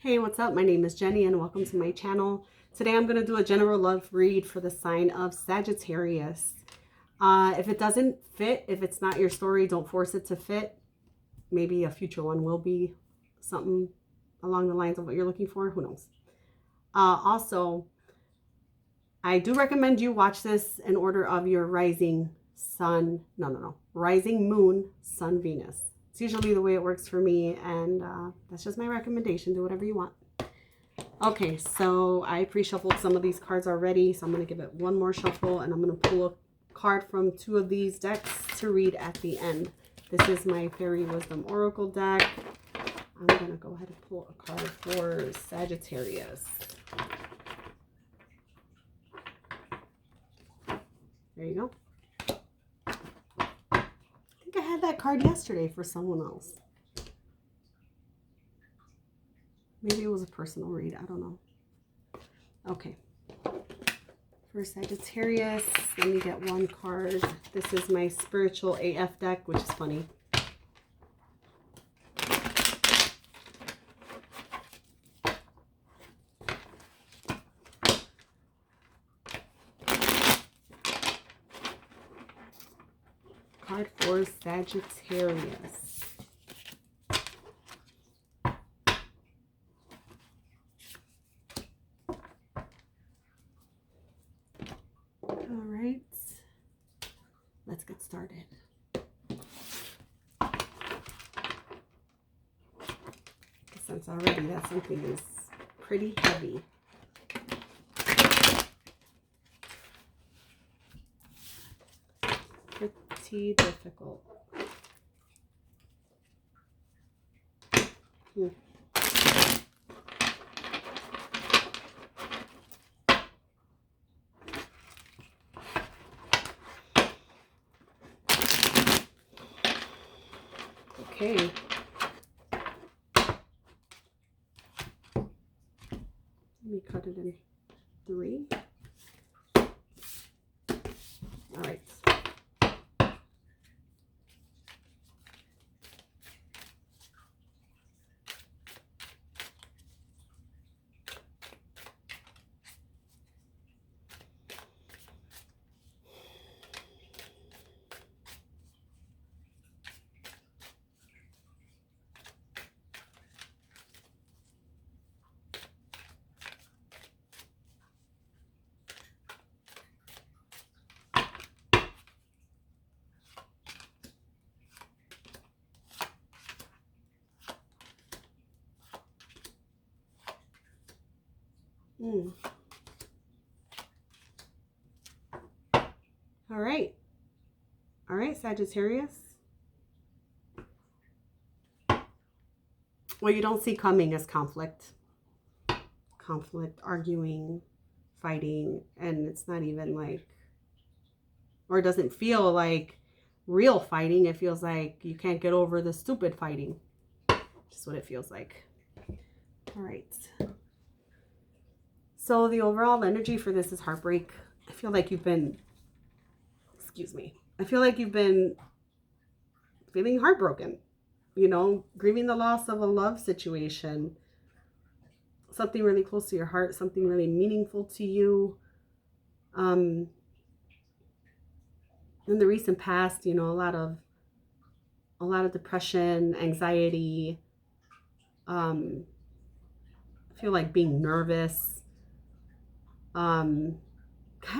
Hey, what's up? My name is Jenny and welcome to my channel. Today I'm going to do a general love read for the sign of Sagittarius. If it doesn't fit, if it's not your story, don't force it to fit. Maybe a future one will be something along the lines of what you're looking for. Who knows? Also, I do recommend you watch this in order of your rising sun. No. Rising moon, sun, Venus. It's usually the way it works for me, and that's just my recommendation. Do whatever you want. Okay, so I pre-shuffled some of these cards already, so I'm going to give it one more shuffle, and I'm going to pull a card from two of these decks to read at the end. This is my Fairy Wisdom Oracle deck. I'm going to go ahead and pull a card for Sagittarius. There you go. I think I had that card yesterday for someone else. Maybe it was a personal read. I don't know. Okay. For Sagittarius, let me get one card. This is my Spiritual AF deck, which is funny. Card for Sagittarius. All right, let's get started. Since already that something is pretty heavy. Pretty difficult. Okay. Let me cut it in 3. All right. All right. All right, Sagittarius. What you don't see coming is conflict. Conflict, arguing, fighting, and it's not even like, or it doesn't feel like real fighting. It feels like you can't get over the stupid fighting. Just what it feels like. All right. So the overall energy for this is heartbreak. I feel like you've been, I feel like you've been feeling heartbroken, you know, grieving the loss of a love situation, something really close to your heart, something really meaningful to you. In the recent past, you know, a lot of depression, anxiety, I feel like being nervous, kind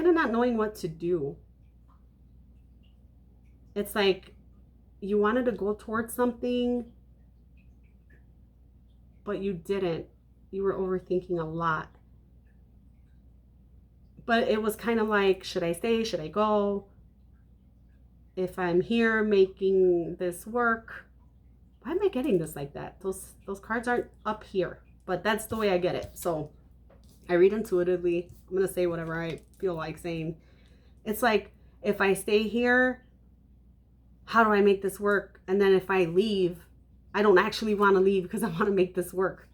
of not knowing what to do. It's like you wanted to go towards something, but you didn't. You were overthinking a lot. But it was kind of like, should I stay? Should I go? If I'm here making this work, why am I getting this like that? Those cards aren't up here, but that's the way I get it. So I read intuitively. I'm going to say whatever I feel like saying. It's like, if I stay here, how do I make this work? And then if I leave, I don't actually want to leave because I want to make this work.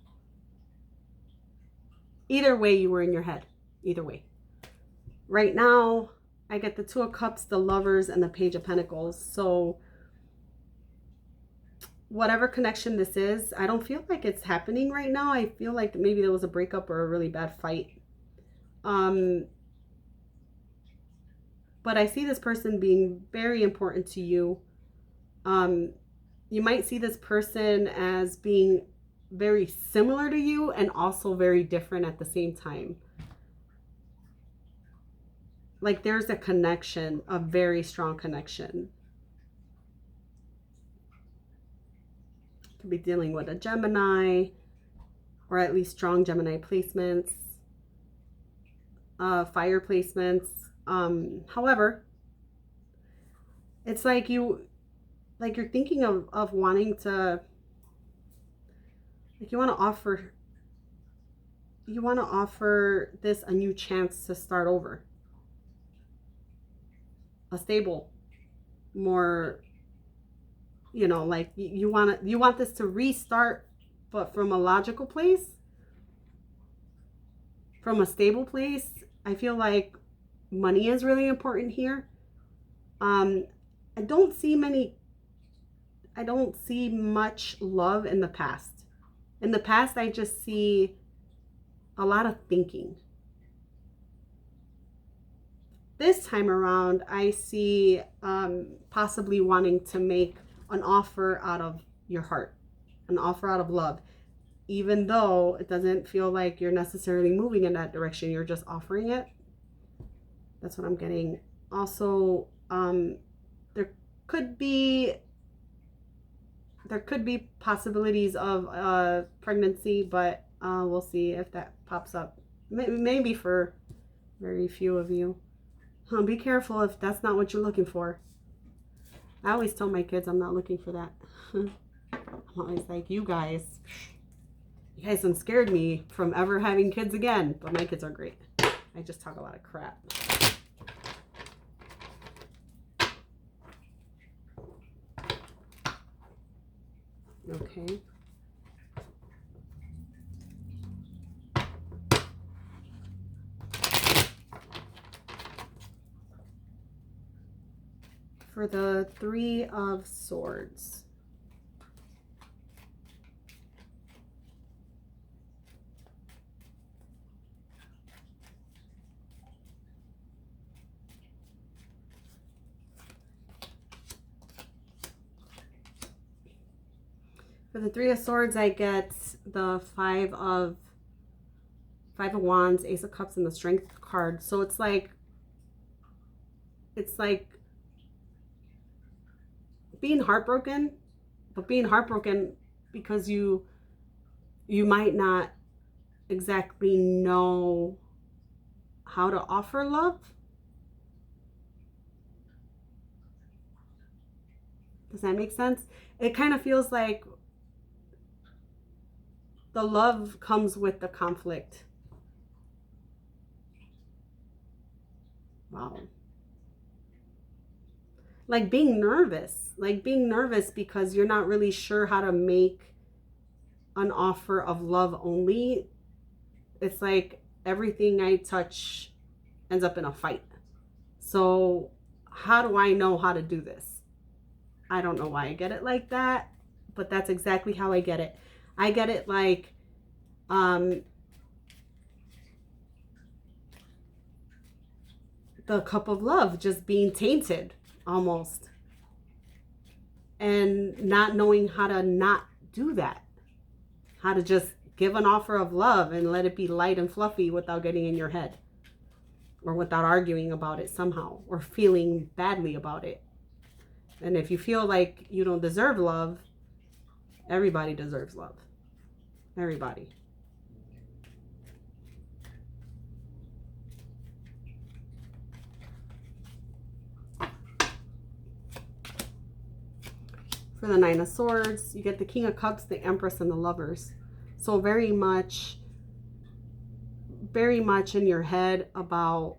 Either way, you were in your head. Either way. Right now, I get the 2 of Cups, the Lovers, and the Page of Pentacles. So whatever connection this is, I don't feel like it's happening right now. I feel like maybe there was a breakup or a really bad fight. But I see this person being very important to you. You might see this person as being very similar to you and also very different at the same time. Like there's a connection, a very strong connection. Could be dealing with a Gemini, or at least strong Gemini placements, fire placements. However, it's like you're thinking of wanting to, like you want to offer this a new chance to start over, a stable, more, you know, like you want this to restart, but from a logical place, from a stable place. I feel like money is really important here. I don't see much love in the past. In the past, I just see a lot of thinking. This time around, I see possibly wanting to make an offer out of your heart, an offer out of love. Even though it doesn't feel like you're necessarily moving in that direction, you're just offering it. That's what I'm getting. Also, there could be possibilities of pregnancy, but we'll see if that pops up. Maybe for very few of you. Be careful if that's not what you're looking for. I always tell my kids I'm not looking for that. I'm always like, you guys done scared me from ever having kids again. But my kids are great. I just talk a lot of crap. Okay. For the Three of Swords. For the Three of Swords, I get the Five of Wands, Ace of Cups, and the Strength card. So it's like being heartbroken, but being heartbroken because you might not exactly know how to offer love. Does that make sense? It kind of feels like the love comes with the conflict. Wow. Like being nervous because you're not really sure how to make an offer of love only. It's like everything I touch ends up in a fight. So how do I know how to do this? I don't know why I get it like that, but that's exactly how I get it. I get it like the cup of love just being tainted almost, and not knowing how to not do that, how to just give an offer of love and let it be light and fluffy without getting in your head, or without arguing about it somehow, or feeling badly about it. And if you feel like you don't deserve love, everybody deserves love. Everybody. For the Nine of Swords, you get the King of Cups, the Empress, and the Lovers. So very much in your head about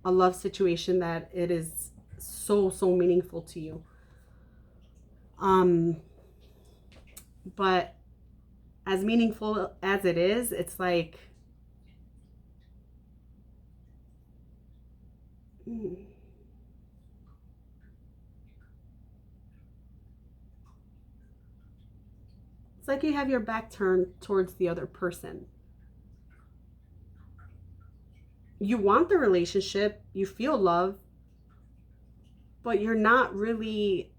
a love situation that it is so meaningful to you. But as meaningful as it is, it's like It's like you have your back turned towards the other person. You want the relationship, you feel love, but you're not really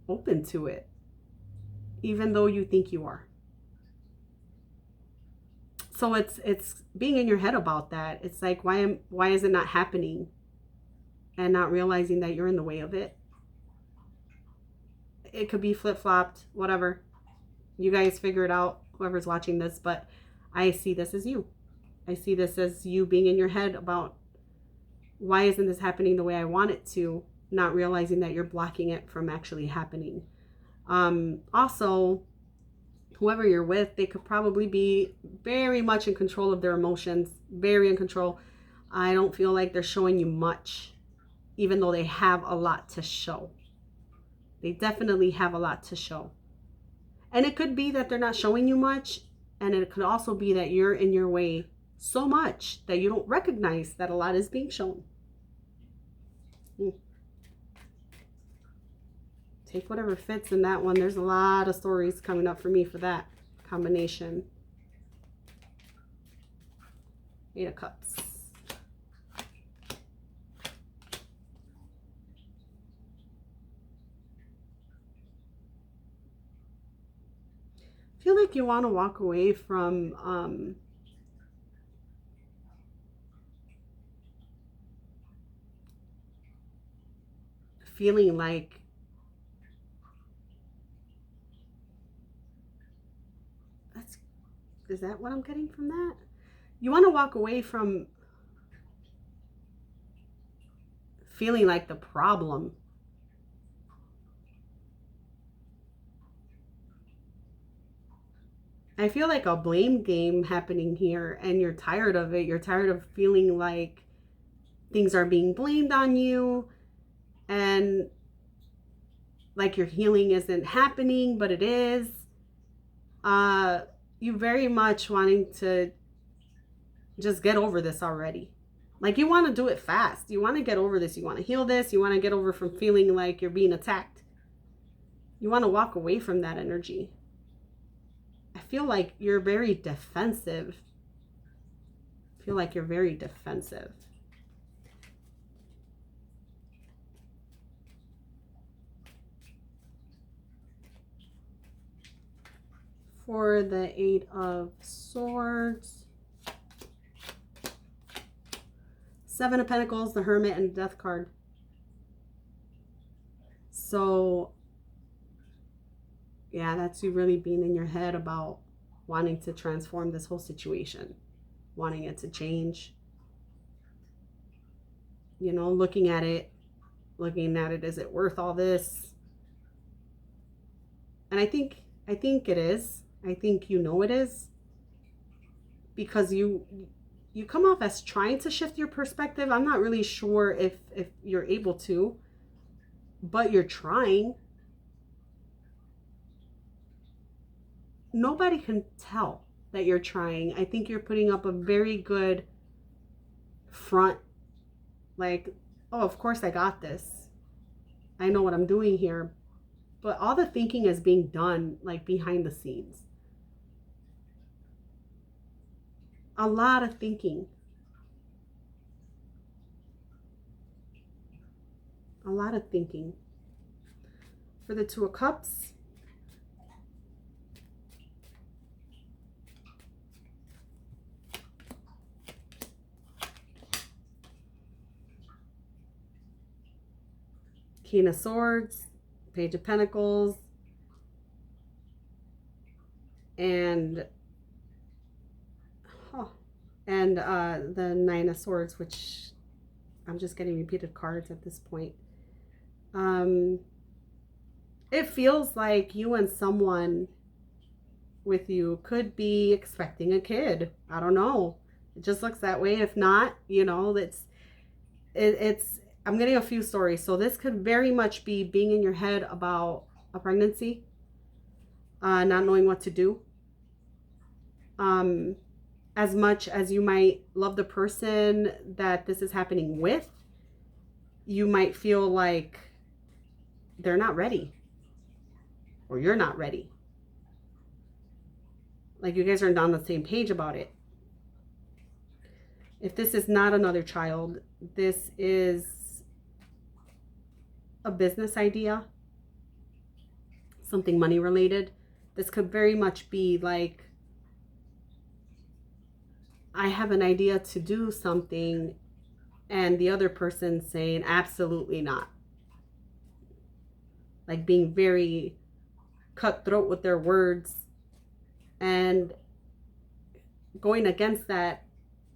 open to it, even though you think you are. So it's being in your head about that. It's like, why is it not happening? And not realizing that you're in the way of it. It could be flip-flopped, whatever. You guys figure it out, whoever's watching this, but I see this as you. I see this as you being in your head about, why isn't this happening the way I want it to? Not realizing that you're blocking it from actually happening. Also, whoever you're with, they could probably be very much in control of their emotions, very in control. I don't feel like they're showing you much, even though they have a lot to show. They definitely have a lot to show. And it could be that they're not showing you much, and it could also be that you're in your way so much that you don't recognize that a lot is being shown. Take whatever fits in that one. There's a lot of stories coming up for me for that combination. 8 of Cups. I feel like you want to walk away from feeling like is that what I'm getting from that? You want to walk away from feeling like the problem. I feel like a blame game happening here, and you're tired of it. You're tired of feeling like things are being blamed on you, and like your healing isn't happening, but it is. You very much wanting to just get over this already. Like you want to do it fast. You want to get over this. You want to heal this. You want to get over from feeling like you're being attacked. You want to walk away from that energy. I feel like you're very defensive. I feel like you're very defensive. For the 8 of Swords, 7 of Pentacles, the Hermit, and Death card. So yeah, that's you really being in your head about wanting to transform this whole situation, wanting it to change. You know, looking at it, is it worth all this? And I think it is. I think you know it is, because you come off as trying to shift your perspective. I'm not really sure if you're able to, but you're trying. Nobody can tell that you're trying. I think you're putting up a very good front. Like, oh, of course I got this. I know what I'm doing here. But all the thinking is being done like behind the scenes. A lot of thinking. A lot of thinking. For the 2 of Cups, King of Swords, Page of Pentacles, and the 9 of Swords, which I'm just getting repeated cards at this point. It feels like you and someone with you could be expecting a kid. I don't know. It just looks that way. If not, you know, it's I'm getting a few stories. So this could very much be being in your head about a pregnancy, not knowing what to do. As much as you might love the person that this is happening with, you might feel like they're not ready, or you're not ready. Like you guys are on the same page about it. If this is not another child, this is a business idea, something money related. This could very much be like, I have an idea to do something and the other person saying absolutely not. Like being very cutthroat with their words and going against that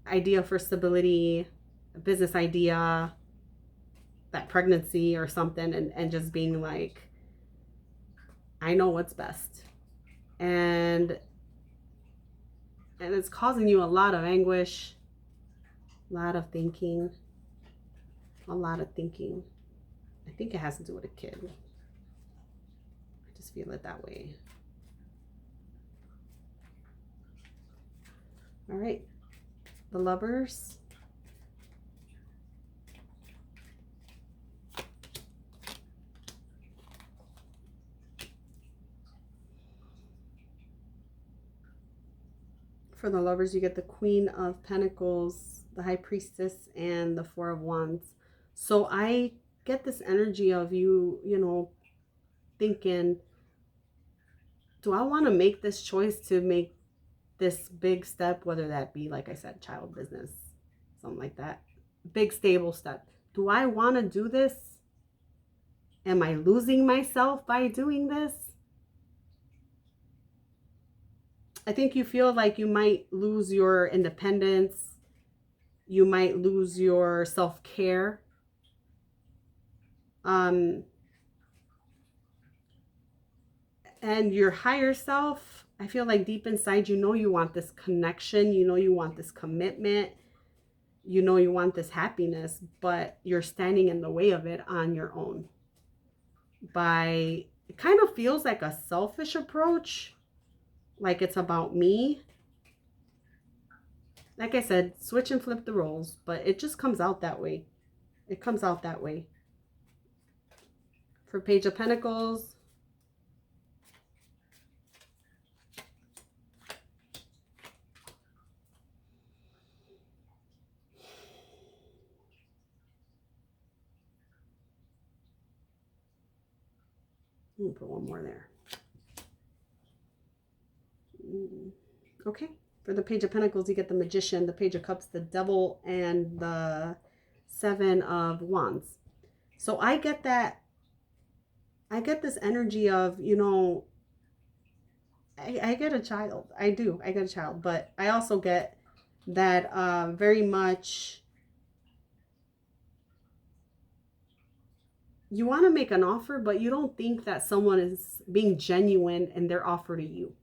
idea for stability, a business idea, that pregnancy or something, and just being like, I know what's best. And it's causing you a lot of anguish, a lot of thinking, a lot of thinking. I think it has to do with a kid. I just feel it that way. All right, the Lovers. For the Lovers, you get the Queen of Pentacles, the High Priestess, and the Four of Wands. So I get this energy of you, you know, thinking, do I want to make this choice to make this big step, whether that be, like I said, child business, something like that, big stable step. Do I want to do this? Am I losing myself by doing this? I think you feel like you might lose your independence. You might lose your self-care. And your higher self, I feel like deep inside, you know you want this connection. You know you want this commitment. You know you want this happiness, but you're standing in the way of it on your own. It kind of feels like a selfish approach. Like it's about me. Like I said, switch and flip the roles, but it just comes out that way. It comes out that way. For Page of Pentacles, I'm gonna put one more there. Okay. For the Page of Pentacles, you get the Magician, the Page of Cups, the Devil, and the Seven of Wands. So I get that. I get this energy of, you know, I get a child. I do. I get a child. But I also get that very much you want to make an offer, but you don't think that someone is being genuine in their offer to you.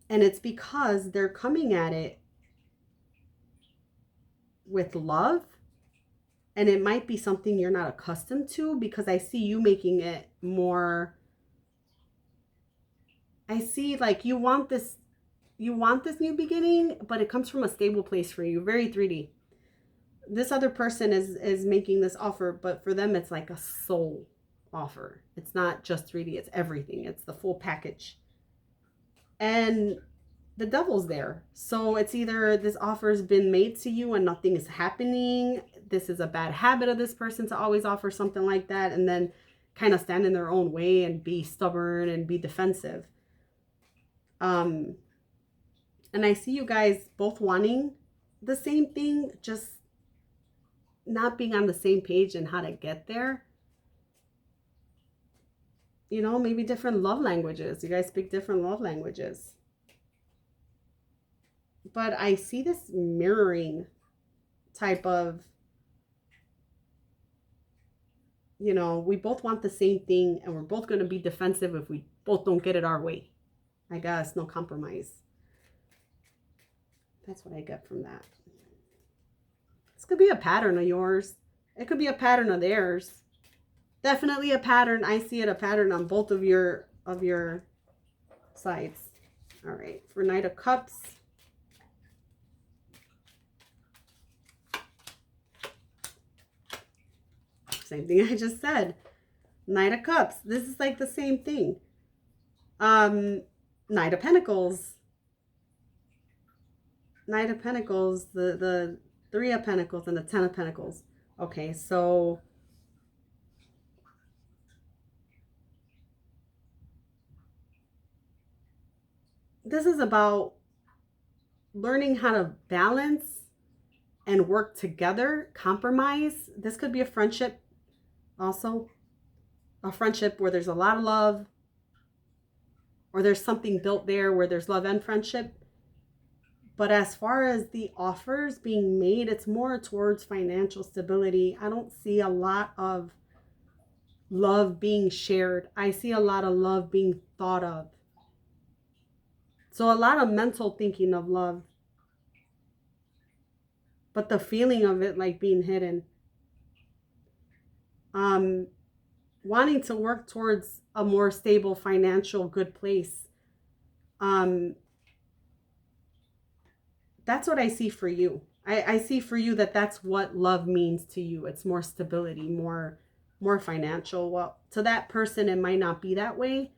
And it's because they're coming at it with love. And it might be something you're not accustomed to, because I see you making it more. I see like you want this new beginning, but it comes from a stable place for you. Very 3D. This other person is making this offer, but for them it's like a soul offer. It's not just 3D, it's everything. It's the full package. And the Devil's there. So it's either this offer has been made to you and nothing is happening. This is a bad habit of this person to always offer something like that and then kind of stand in their own way and be stubborn and be defensive. And I see you guys both wanting the same thing, just not being on the same page and how to get there. You know, maybe different love languages. You guys speak different love languages. But I see this mirroring type of, you know, we both want the same thing and we're both going to be defensive if we both don't get it our way. I guess no compromise. That's what I get from that. This could be a pattern of yours. It could be a pattern of theirs. Definitely a pattern. I see it a pattern on both of your sides. All right, for Knight of Cups. Same thing I just said. Knight of Cups. This is like the same thing. Knight of Pentacles. Knight of Pentacles, the Three of Pentacles, and the Ten of Pentacles. Okay, so this is about learning how to balance and work together, compromise. This could be a friendship also. A friendship where there's a lot of love, or there's something built there where there's love and friendship. But as far as the offers being made, it's more towards financial stability. I don't see a lot of love being shared. I see a lot of love being thought of. So a lot of mental thinking of love, but the feeling of it like being hidden. Wanting to work towards a more stable financial good place. That's what I see for you. I see for you that that's what love means to you. It's more stability, more financial. Well, to that person, it might not be that way.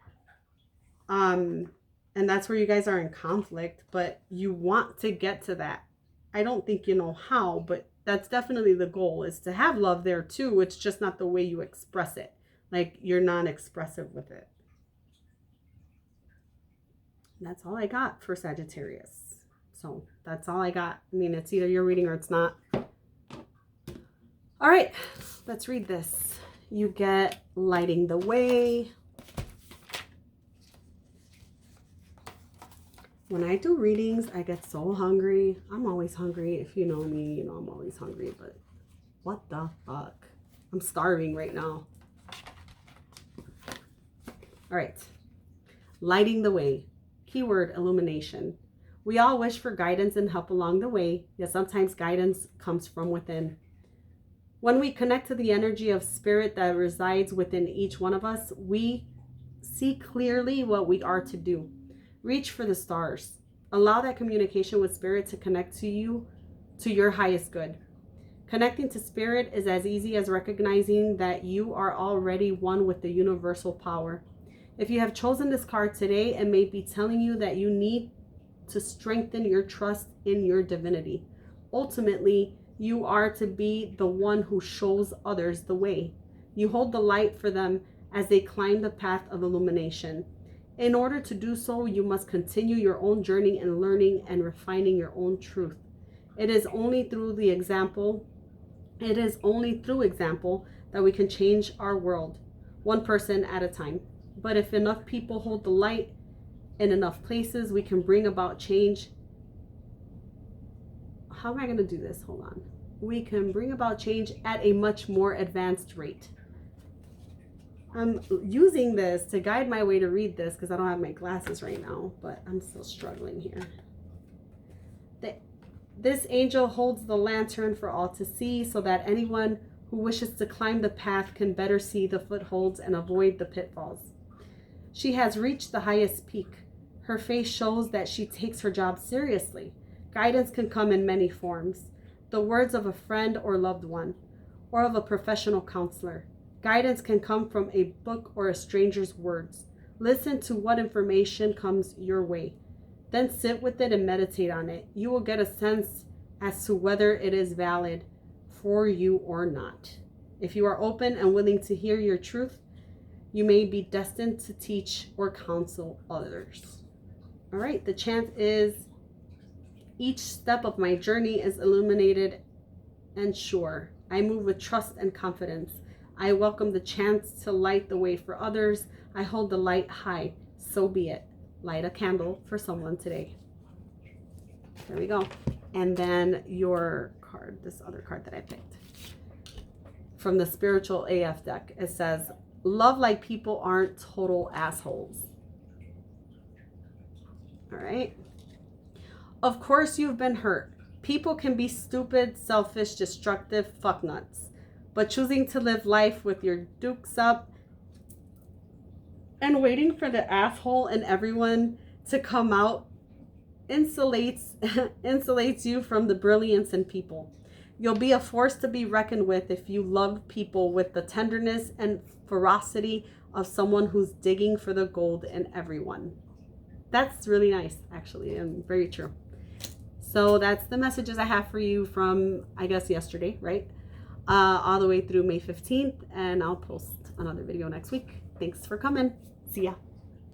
And that's where you guys are in conflict, but you want to get to that. I don't think you know how, but that's definitely the goal, is to have love there too. It's just not the way you express it. Like, you're non-expressive with it. And that's all I got for Sagittarius. So that's all I got. I mean, it's either your reading or it's not. All right, let's read this. You get Lighting the Way. When I do readings, I get so hungry. I'm always hungry. If you know me, you know I'm always hungry. But what the fuck? I'm starving right now. All right. Lighting the Way. Keyword illumination. We all wish for guidance and help along the way, yet sometimes guidance comes from within. When we connect to the energy of spirit that resides within each one of us, we see clearly what we are to do. Reach for the stars. Allow that communication with spirit to connect to you, to your highest good. Connecting to spirit is as easy as recognizing that you are already one with the universal power. If you have chosen this card today, it may be telling you that you need to strengthen your trust in your divinity. Ultimately, you are to be the one who shows others the way. You hold the light for them as they climb the path of illumination. In order to do so, you must continue your own journey in learning and refining your own truth. It is only through example that we can change our world, one person at a time. But if enough people hold the light in enough places, we can bring about change. How am I going to do this? Hold on. We can bring about change at a much more advanced rate. I'm using this to guide my way to read this because I don't have my glasses right now, but I'm still struggling here. This angel holds the lantern for all to see so that anyone who wishes to climb the path can better see the footholds and avoid the pitfalls. She has reached the highest peak. Her face shows that she takes her job seriously. Guidance can come in many forms. The words of a friend or loved one, or of a professional counselor. Guidance can come from a book or a stranger's words. Listen to what information comes your way. Then sit with it and meditate on it. You will get a sense as to whether it is valid for you or not. If you are open and willing to hear your truth, you may be destined to teach or counsel others. All right, the chant is, each step of my journey is illuminated and sure. I move with trust and confidence. I welcome the chance to light the way for others. I hold the light high. So be it. Light a candle for someone today. There we go. And then your card, this other card that I picked from the Spiritual AF deck, it says, love like people aren't total assholes. All right. Of course you've been hurt. People can be stupid, selfish, destructive fucknuts. But choosing to live life with your dukes up and waiting for the asshole in everyone to come out insulates you from the brilliance in people. You'll be a force to be reckoned with if you love people with the tenderness and ferocity of someone who's digging for the gold in everyone. That's really nice, actually, and very true. So that's the messages I have for you from, I guess, yesterday, right? All the way through May 15th, and I'll post another video next week. Thanks for coming. See ya.